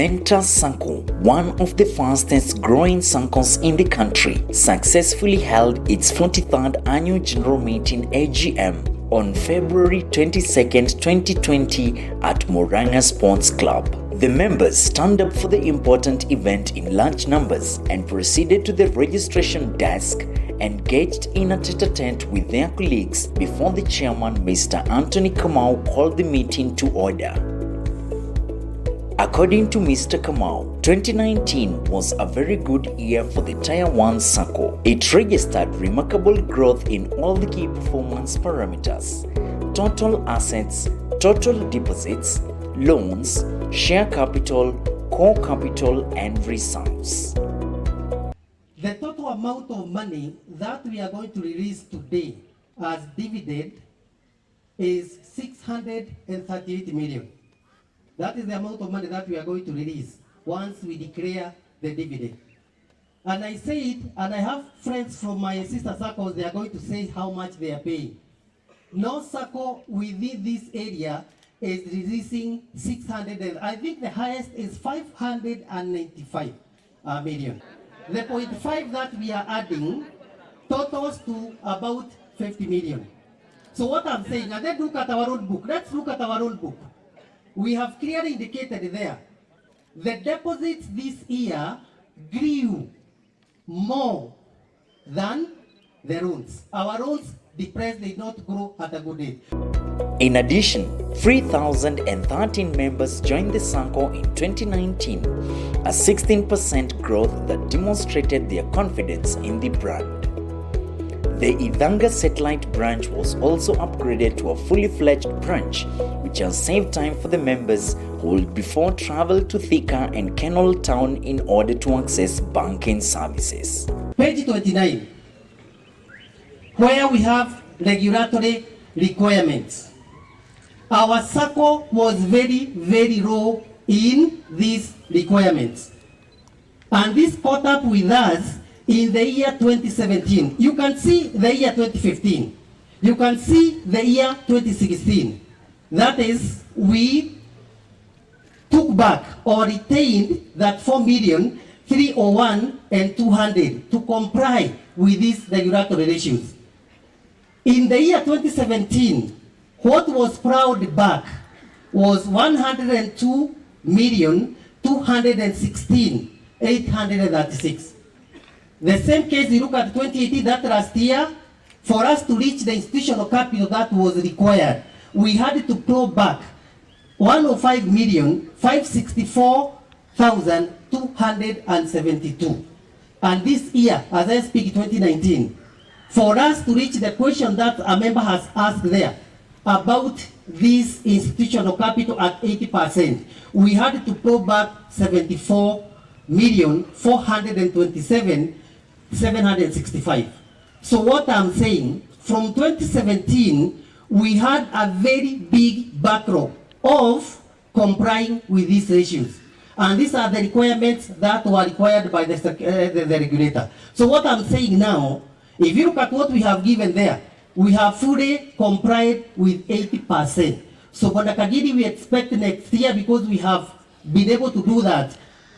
Mentor Sacco, one of the fastest growing Saccos in the country, successfully held its 43rd annual general meeting AGM on February 22, 2020 at Moranga Sports Club. The members stand up for the important event in large numbers and proceeded to the registration desk, engaged in a tete-a-tete with their colleagues before the chairman, Mr. Anthony Kamau, called the meeting to order. According to Mr. Kamau, 2019 was a very good year for the Tier 1 Sacco. It registered remarkable growth in all the key performance parameters: total assets, total deposits, loans, share capital, core capital, and reserves. The total amount of money that we are going to release today as dividend is 638 million. That is the amount of money that we are going to release once we declare the dividend. And I say it, and I have friends from my sister Saccos, they are going to say how much they are paying. No Sacco within this area is releasing 600, and I think the highest is 595 million. The 0.5 that we are adding totals to about 50 million. So what I'm saying, and then look at our own book. Let's look at our own book. We have clearly indicated there, the deposits this year grew more than the loans. Our loans depressed, did not grow at a good rate. In addition, 3,013 members joined the Sacco in 2019, a 16% growth that demonstrated their confidence in the brand. The Idhanga satellite branch was also upgraded to a fully fledged branch, which has saved time for the members who will before travel to Thika and Kenol Town in order to access banking services. Page 29, where we have regulatory requirements. Our Sacco was very low in these requirements. And this caught up with us in the year 2017. You can see the year 2015. You can see the year 2016. That is, we took back or retained that 4,301,200 to comply with these regulatory ratios. In the year 2017, what was plowed back was 102,216,836. The same case, you look at 2018, that last year, for us to reach the institutional capital that was required, we had to plow back 105,564,272. And this year, as I speak, 2019, for us to reach the question that a member has asked there about this institutional capital at 80%, we had to plow back 74,427,765. So what I'm saying, from 2017, we had a very big backlog of complying with these ratios. And these are the requirements that were required by the regulator. So what I'm saying now, if you look at what we have given there, we have fully complied with 80%. So for the Kagiri, we expect next year, because we have been able to do that,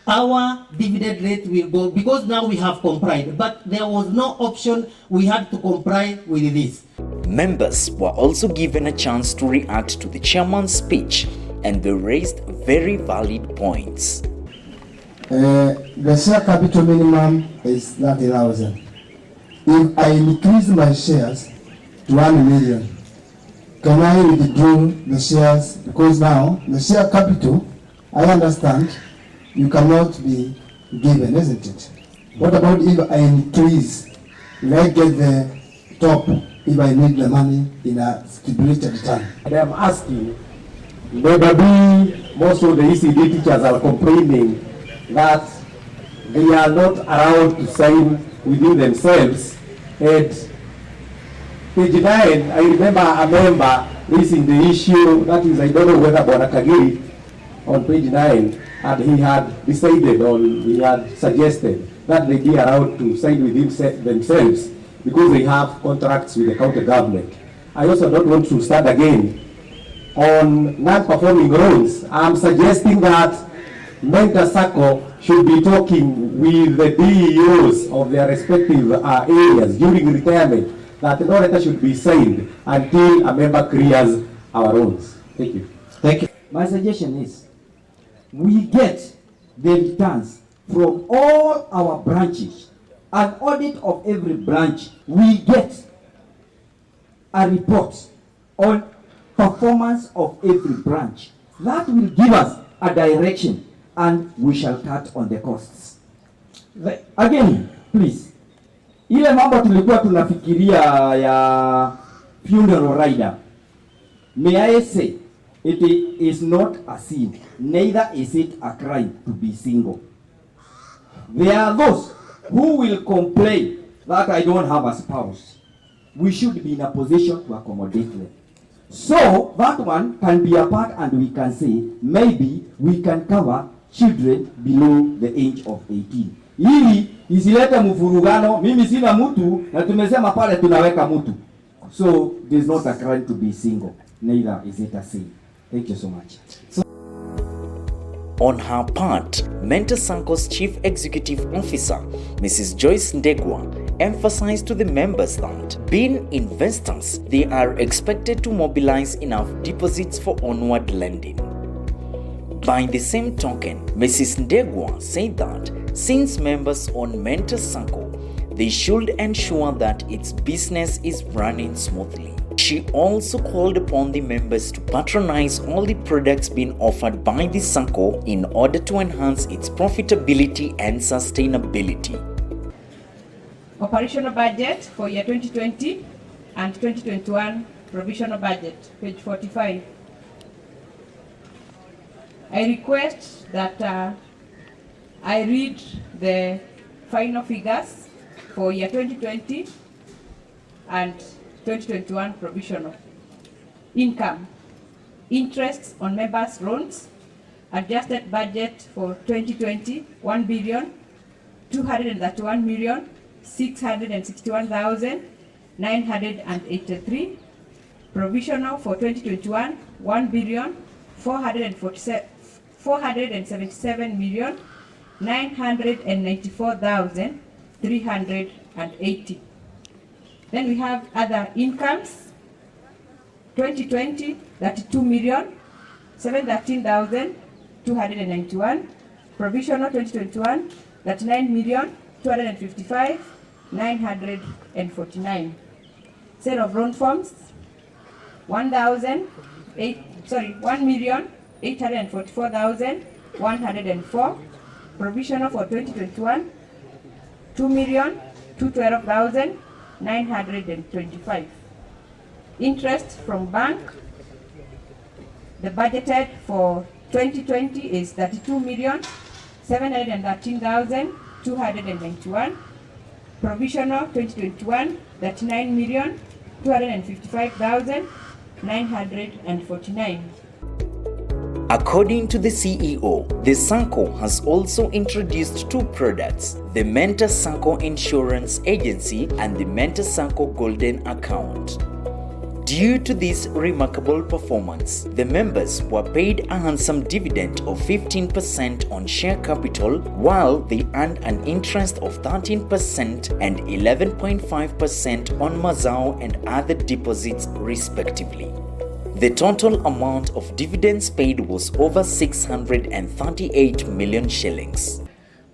our dividend rate will go, because now we have complied. But there was no option, we had to comply with this. Members were also given a chance to react to the chairman's speech, and they raised very valid points. The share capital minimum is 30,000. If I increase my shares to 1 million, can I withdraw the shares? Because now the share capital, I understand, you cannot be given, isn't it? What about if I increase? If I get the top, if I need the money in a stipulated time? And I'm asking, maybe most of the ECD teachers are complaining that they are not allowed to sign within themselves. And page 9, I remember a member raising the issue, that is, I don't know whether Bwana Kagiri, on page 9, and he had decided, or he had suggested that they be allowed to sign within themselves because they have contracts with the county government. I also don't want to start again on non-performing loans. I'm suggesting that Mentor Sacco should be talking with the DEOs of their respective areas during retirement, that no letter should be signed until a member clears our loans. Thank you. Thank you. My suggestion is we get the returns from all our branches, an audit of every branch. We get a report on performance of every branch. That will give us a direction and we shall cut on the costs. Again, please, ile mambo tulikuwa tunafikiria ya funeral rider, may I say, it is not a sin, neither is it a crime to be single. There are those who will complain that I don't have a spouse. We should be in a position to accommodate them. So that one can be a part, and we can say maybe we can cover children below the age of 18. Ili isilete mvurugano, mimi sina mtu na tumesema pale tunaweka mtu. So it is not a crime to be single, neither is it a sin. Thank you so much. On her part, Mentor Sacco's Chief Executive Officer, Mrs. Joyce Ndegwa, emphasized to the members that, being investors, they are expected to mobilize enough deposits for onward lending. By the same token, Mrs. Ndegwa said that since members own Mentor Sacco, they should ensure that its business is running smoothly. She also called upon the members to patronize all the products being offered by the Sacco in order to enhance its profitability and sustainability. Operational budget for year 2020 and 2021 provisional budget, page 45. I request that I read the final figures for year 2020 and 2021 provisional. Income, interest on members' loans, adjusted budget for 2020, 1,201,661,983. Provisional for 2021, 1,477,994,380. Then we have other incomes. 2020, 32,713,291. Provisional 2021, 39,255,949. Sale of loan forms, 1,844,104. Provisional for 2021, 2,212,925. Interest from bank, the budgeted for 2020 is 32,713,291. Provisional 2021, 39,255,949. According to the CEO, the Sacco has also introduced two products, the Mentor Sacco Insurance Agency and the Mentor Sacco Golden Account. Due to this remarkable performance, the members were paid a handsome dividend of 15% on share capital, while they earned an interest of 13% and 11.5% on mazao and other deposits respectively. The total amount of dividends paid was over 638 million shillings.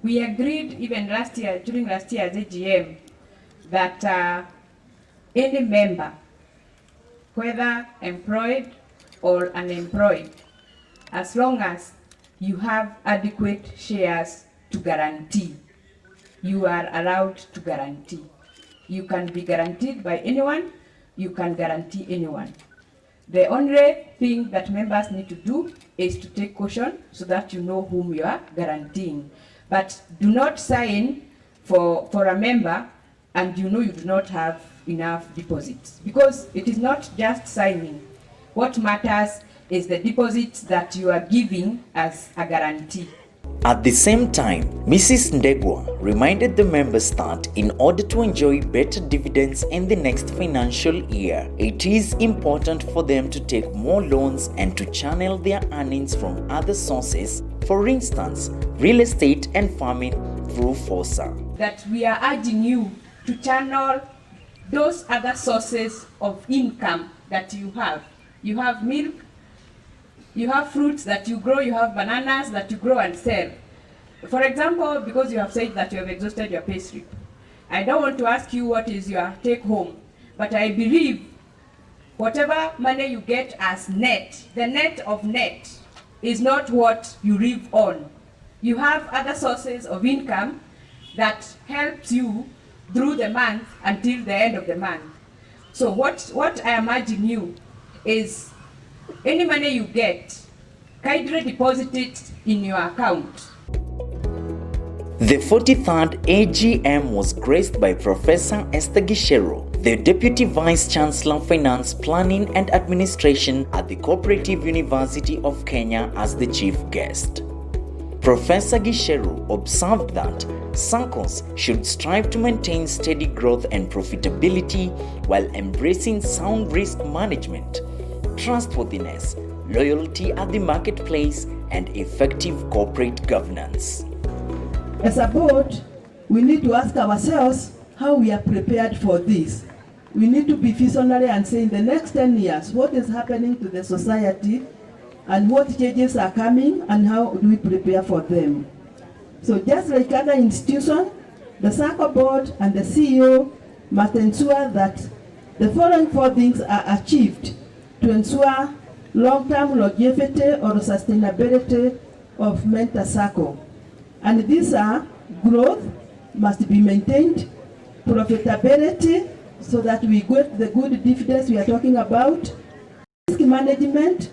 We agreed even last year, during last year's AGM, that any member, whether employed or unemployed, as long as you have adequate shares to guarantee, you are allowed to guarantee. You can be guaranteed by anyone, you can guarantee anyone. The only thing that members need to do is to take caution so that you know whom you are guaranteeing. But do not sign for a member and you know you do not have enough deposits, because it is not just signing. What matters is the deposits that you are giving as a guarantee. At the same time, Mrs. Ndegwa reminded the members that in order to enjoy better dividends in the next financial year, it is important for them to take more loans and to channel their earnings from other sources, for instance, real estate and farming through FOSA. That we are urging you to channel those other sources of income that you have. You have milk, you have fruits that you grow, you have bananas that you grow and sell. For example, because you have said that you have exhausted your pay slip, I don't want to ask you what is your take home, but I believe whatever money you get as net, the net of net is not what you live on. You have other sources of income that helps you through the month until the end of the month. So what I am urging you is any money you get, kindly deposit it in your account. The 43rd AGM was graced by Professor Esther Gishero, the Deputy Vice Chancellor Finance Planning and Administration at the Cooperative University of Kenya as the chief guest. Professor Gishero observed that Saccos should strive to maintain steady growth and profitability while embracing sound risk management, trustworthiness, loyalty at the marketplace, and effective corporate governance. As a board, we need to ask ourselves how we are prepared for this. We need to be visionary and say in the next 10 years, what is happening to the society and what changes are coming and how do we prepare for them. So just like other institutions, the Sacco board and the CEO must ensure that the following 4 things are achieved to ensure long-term longevity or sustainability of Mentor Sacco. And these are growth must be maintained, profitability so that we get the good dividends we are talking about, risk management,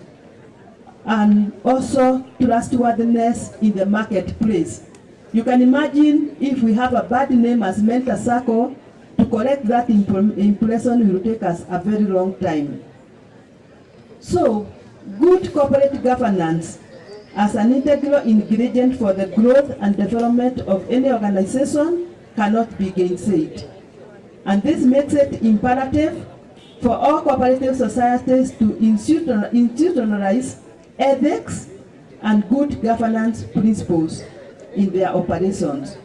and also trustworthiness in the marketplace. You can imagine if we have a bad name as Mentor Sacco, to correct that impression will take us a very long time. So, good corporate governance as an integral ingredient for the growth and development of any organization cannot be gainsaid. And this makes it imperative for all cooperative societies to institutionalize ethics and good governance principles in their operations.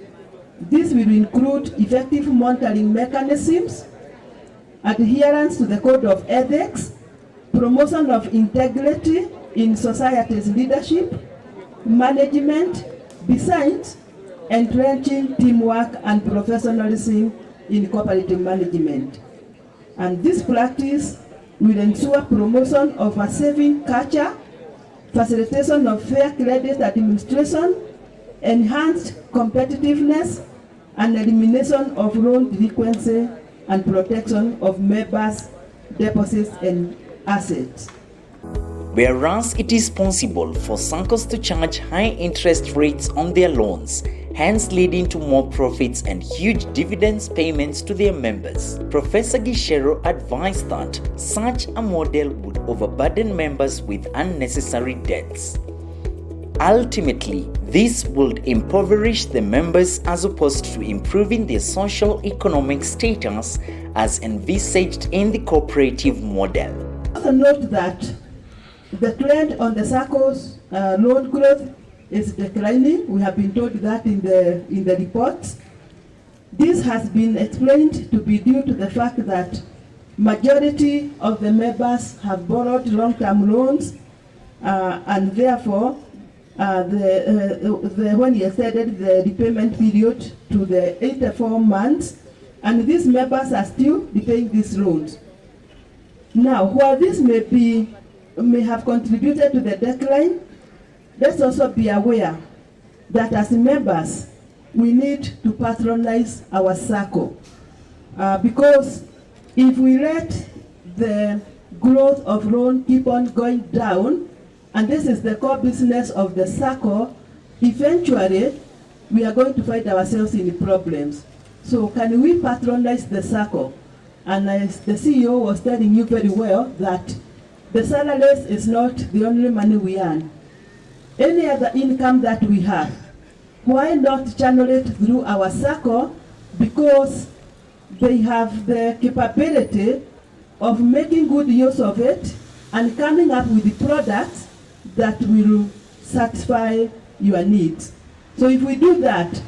This will include effective monitoring mechanisms, adherence to the code of ethics, promotion of integrity in society's leadership, management, besides entrenching teamwork and professionalism in cooperative management. And this practice will ensure promotion of a saving culture, facilitation of fair credit administration, enhanced competitiveness, and elimination of loan delinquency and protection of members' deposits and assets. Whereas it is possible for Saccos to charge high interest rates on their loans, hence leading to more profits and huge dividends payments to their members. Professor Gishero advised that such a model would overburden members with unnecessary debts. Ultimately, this would impoverish the members as opposed to improving their social-economic status as envisaged in the cooperative model. Also note that the trend on the Saccos loan growth is declining. We have been told that in the reports. This has been explained to be due to the fact that majority of the members have borrowed long-term loans and therefore when he extended the repayment period to the 84 months, and these members are still repaying these loans. Now, while this may have contributed to the decline, let's also be aware that as members, we need to patronize our Sacco. Because if we let the growth of loan keep on going down, and this is the core business of the Sacco, eventually we are going to find ourselves in problems. So can we patronize the Sacco? And as the CEO was telling you very well, that the salaries is not the only money we earn. any other income that we have, why not channel it through our Sacco? Because they have the capability of making good use of it and coming up with the products that will satisfy your needs. So if we do that,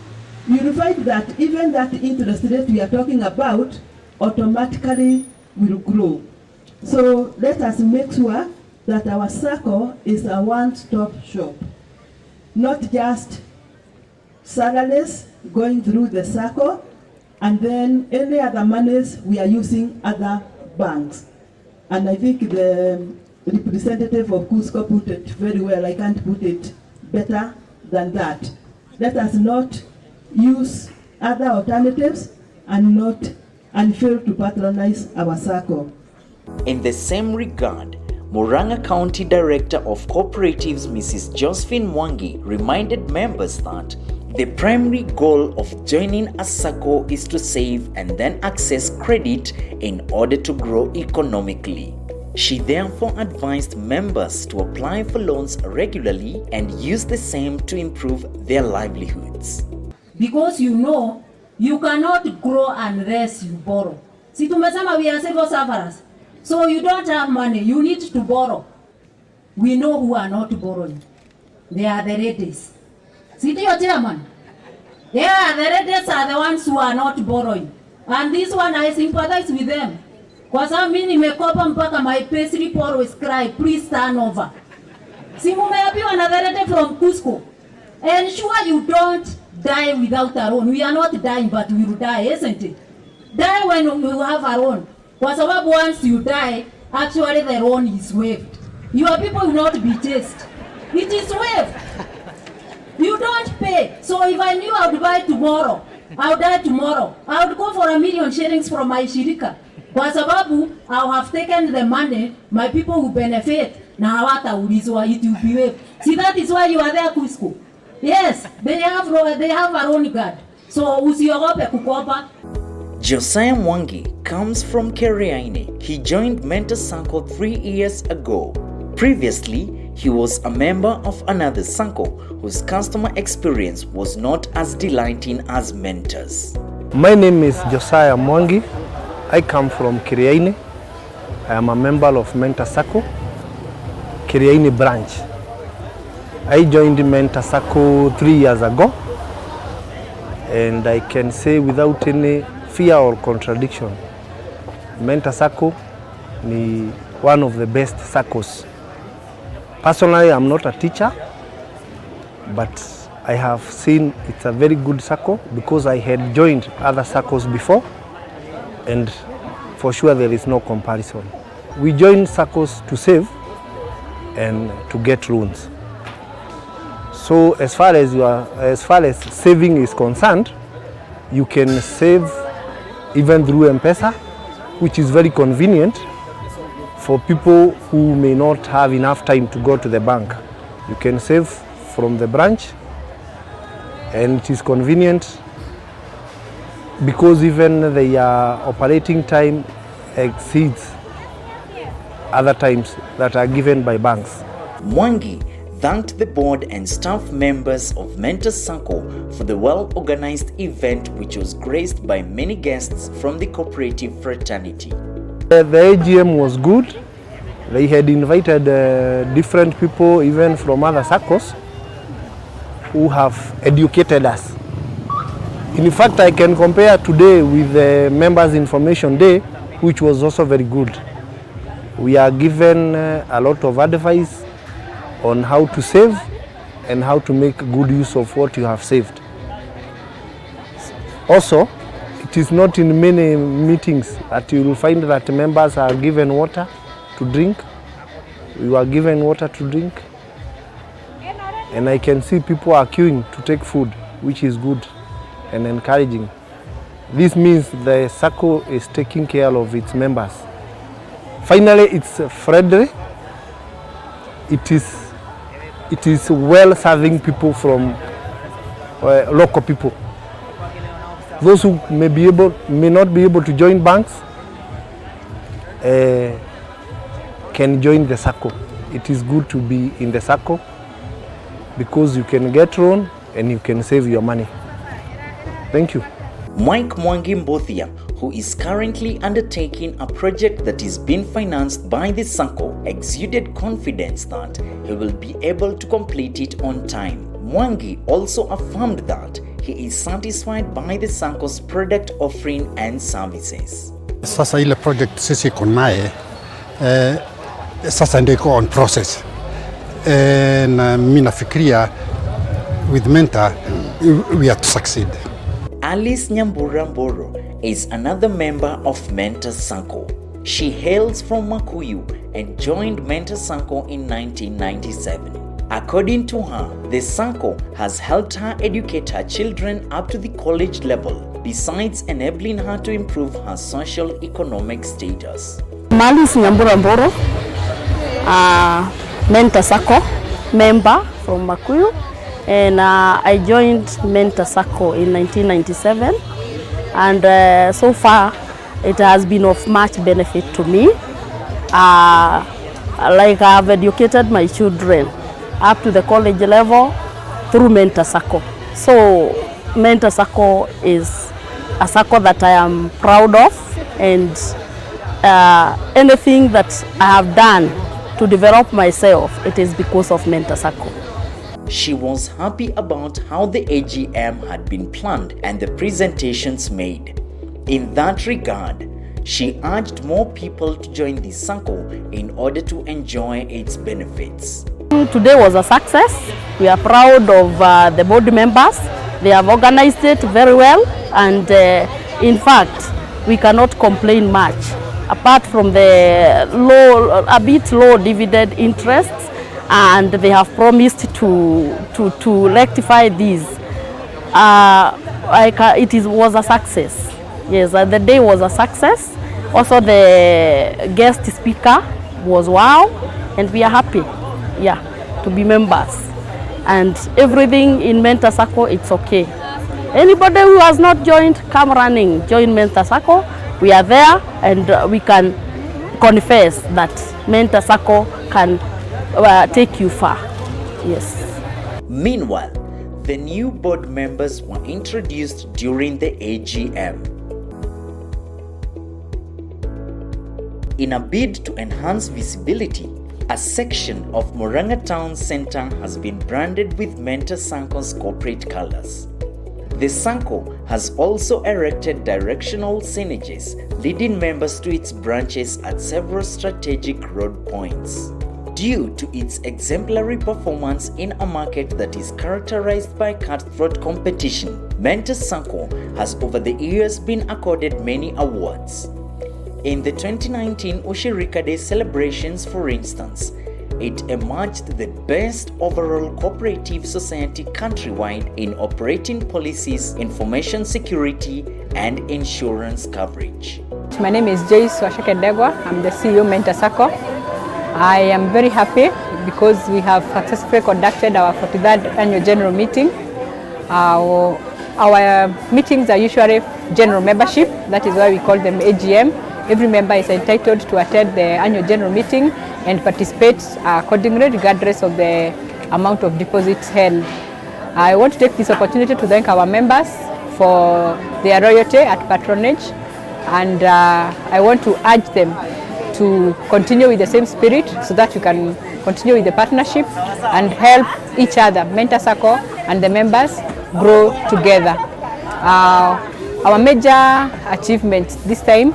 you'll find that even that interest rate we are talking about automatically will grow. So let us make sure that our Sacco is a one-stop shop, not just salaries going through the Sacco, and then any other monies we are using other banks. And I think the representative of Cusco put it very well. I can't put it better than that. Let us not use other alternatives and fail to patronize our Sacco. In the same regard, Murang'a County Director of Cooperatives Mrs. Josephine Mwangi reminded members that the primary goal of joining a Sacco is to save and then access credit in order to grow economically. She therefore advised members to apply for loans regularly and use the same to improve their livelihoods. Because you know, you cannot grow unless you borrow. Si tumesema we are civil servants, so you don't have money, you need to borrow. We know who are not borrowing. They are the ladies. Si ndio chairman? Yeah, the ladies are the ones who are not borrowing. And this one I sympathize with them. Kwa sababu mimi nimekopa mpaka my payslip always cry, please turn over. Si mumeambiwa na the lady from Cusco. Ensure you don't die without a loan. We are not dying, but we will die, isn't it? Die when you have a loan. Kwa sababu once you die, actually the loan is waived. Your people will not be chased. It is waived. You don't pay. So if I knew I would buy tomorrow, I would die tomorrow. I would go for 1 million shillings from my shirika. Kwa sababu I will have taken the money, my people will benefit. Na hawataulizwa, it will be waived. See, that is why you are there, Cusco. Yes, they have a loan guard. So usiogope kukopa. Josiah Mwangi comes from Keriaini. He joined Mentor Sacco 3 years ago. Previously, he was a member of another Sacco whose customer experience was not as delighting as Mentors. My name is Josiah Mwangi. I come from Keriaini. I am a member of Mentor Sacco, Keriaini branch. I joined Mentor Sacco 3 years ago, and I can say without any fear or contradiction, Mentor Sacco is one of the best Saccos. Personally, I'm not a teacher, but I have seen it's a very good Sacco because I had joined other Saccos before, and for sure there is no comparison. We join Saccos to save and to get loans. So as far as saving is concerned, you can save even through M-Pesa, which is very convenient for people who may not have enough time to go to the bank. You can save from the branch, and it is convenient because even their operating time exceeds other times that are given by banks. Mwangi thanked the board and staff members of Mentor Sacco for the well-organized event, which was graced by many guests from the cooperative fraternity. The AGM was good. They had invited different people, even from other Saccos, who have educated us. In fact, I can compare today with the Members Information Day, which was also very good. We are given a lot of advice on how to save and how to make good use of what you have saved. Also, it is not in many meetings that you will find that members are given water to drink. We were given water to drink, and I can see people are queuing to take food, which is good and encouraging. This means the Sacco is taking care of its members. Finally, it's friendly. It is well serving people from local people. Those who may not be able to join banks can join the Sacco. It is good to be in the Sacco, because you can get loan and you can save your money. Thank you. Mike Mwangi Mbothia, who is currently undertaking a project that is being financed by the Sacco, exuded confidence that he will be able to complete it on time. Mwangi also affirmed that he is satisfied by the Sacco's product offering and services. Sasa ile project sisi kunaye sasa ndio iko on process na mimi nafikiria with Mentor we are to succeed. Alice Nyambura Mboro is another member of Mentor Sacco. She hails from Makuyu and joined Mentor Sacco in 1997. According to her, the Sacco has helped her educate her children up to the college level, besides enabling her to improve her social-economic status. Alice Nyambura Mboro, Mentor Sacco member from Makuyu. And I joined Mentor Sacco in 1997, and so far it has been of much benefit to me. Like I have educated my children up to the college level through Mentor Sacco. So Mentor Sacco is a Sacco that I am proud of, and anything that I have done to develop myself, it is because of Mentor Sacco. She was happy about how the AGM had been planned and the presentations made. In that regard, she urged more people to join the Sacco in order to enjoy its benefits. Today was a success. We are proud of the board members. They have organized it very well, and in fact, we cannot complain much. Apart from the a bit low dividend interests, and they have promised to rectify these. Was a success. Yes, the day was a success. Also, the guest speaker was wow, and we are happy, yeah, to be members. And everything in Mentor Sacco, it's okay. Anybody who has not joined, come running, join Mentor Sacco. We are there, and we can confess that Mentor Sacco can take you far. Yes. Meanwhile, the new board members were introduced during the AGM. In a bid to enhance visibility, a section of Murang'a Town Center has been branded with Mentor Sacco's corporate colors. The Sacco has also erected directional signages leading members to its branches at several strategic road points. Due to its exemplary performance in a market that is characterized by cutthroat competition, Mentor Sacco has over the years been accorded many awards. In the 2019 Ushirika Day celebrations, for instance, it emerged the best overall cooperative society countrywide in operating policies, information security, and insurance coverage. My name is Joyce Washakedegwa. I'm the CEO of Mentor Sacco. I am very happy because we have successfully conducted our 43rd annual general meeting. Our meetings are usually general membership, that is why we call them AGM. Every member is entitled to attend the annual general meeting and participate accordingly regardless of the amount of deposits held. I want to take this opportunity to thank our members for their loyalty at patronage, and I want to urge them to continue with the same spirit so that we can continue with the partnership and help each other, Mentor Sacco and the members, grow together. Our major achievement this time,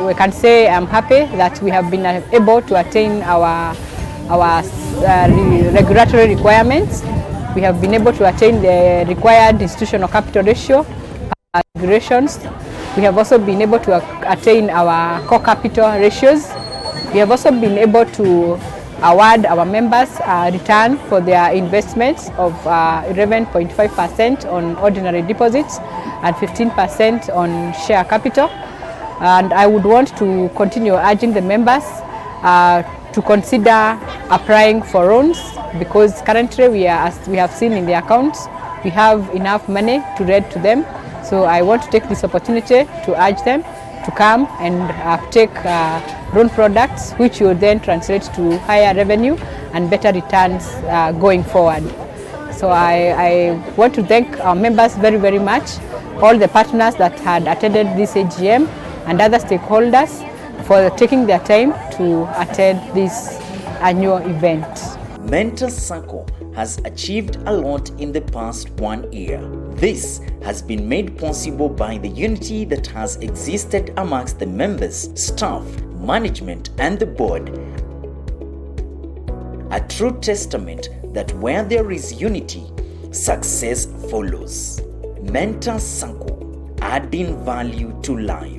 we can say I'm happy that we have been able to attain our regulatory requirements. We have been able to attain the required institutional capital ratio regulations. We have also been able to attain our core capital ratios. We have also been able to award our members a return for their investments of 11.5% on ordinary deposits and 15% on share capital. And I would want to continue urging the members to consider applying for loans, because currently we are, as we have seen in the accounts, we have enough money to lend to them. So I want to take this opportunity to urge them to come and take loan products, which will then translate to higher revenue and better returns going forward. So I want to thank our members very, very much, all the partners that had attended this AGM and other stakeholders for taking their time to attend this annual event. Mentor Sacco has achieved a lot in the past 1 year. This has been made possible by the unity that has existed amongst the members, staff, management and the board. A true testament that where there is unity, success follows. Mentor Sacco, adding value to life.